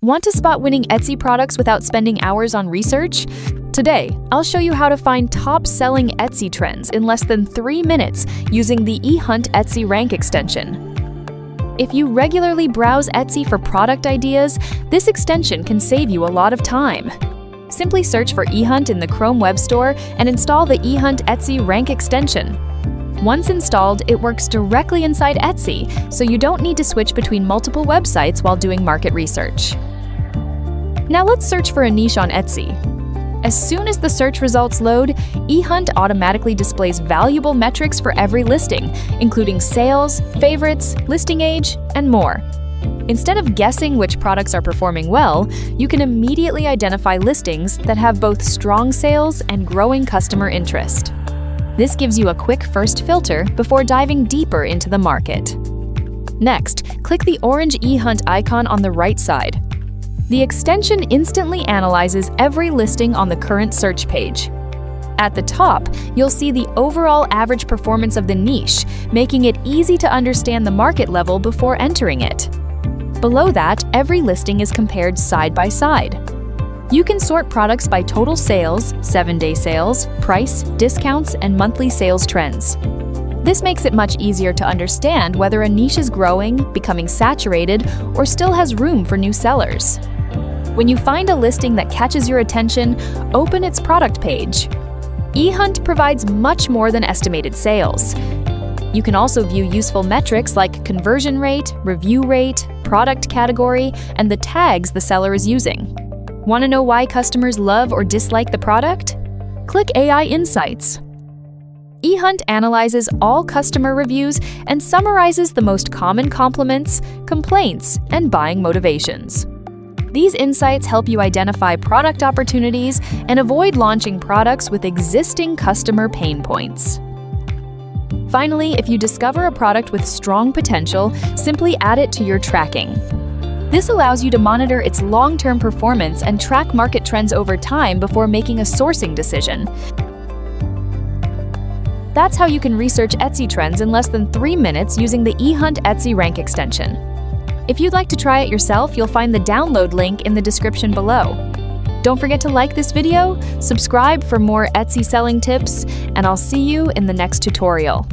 Want to spot winning Etsy products without spending hours on research? Today, I'll show you how to find top-selling Etsy trends in less than 3 minutes using the EHunt Etsy Rank extension. If you regularly browse Etsy for product ideas, this extension can save you a lot of time. Simply search for EHunt in the Chrome Web Store and install the EHunt Etsy Rank extension. Once installed, it works directly inside Etsy, so you don't need to switch between multiple websites while doing market research. Now let's search for a niche on Etsy. As soon as the search results load, EHunt automatically displays valuable metrics for every listing, including sales, favorites, listing age, and more. Instead of guessing which products are performing well, you can immediately identify listings that have both strong sales and growing customer interest. This gives you a quick first filter before diving deeper into the market. Next, click the orange EHunt icon on the right side. The extension instantly analyzes every listing on the current search page. At the top, you'll see the overall average performance of the niche, making it easy to understand the market level before entering it. Below that, every listing is compared side by side. You can sort products by total sales, 7-day sales, price, discounts, and monthly sales trends. This makes it much easier to understand whether a niche is growing, becoming saturated, or still has room for new sellers. When you find a listing that catches your attention, open its product page. EHunt provides much more than estimated sales. You can also view useful metrics like conversion rate, review rate, product category, and the tags the seller is using. Want to know why customers love or dislike the product? Click AI Insights. EHunt analyzes all customer reviews and summarizes the most common compliments, complaints, and buying motivations. These insights help you identify product opportunities and avoid launching products with existing customer pain points. Finally, if you discover a product with strong potential, simply add it to your tracking. This allows you to monitor its long-term performance and track market trends over time before making a sourcing decision. That's how you can research Etsy trends in less than 3 minutes using the EHunt Etsy Rank extension. If you'd like to try it yourself, you'll find the download link in the description below. Don't forget to like this video, subscribe for more Etsy selling tips, and I'll see you in the next tutorial.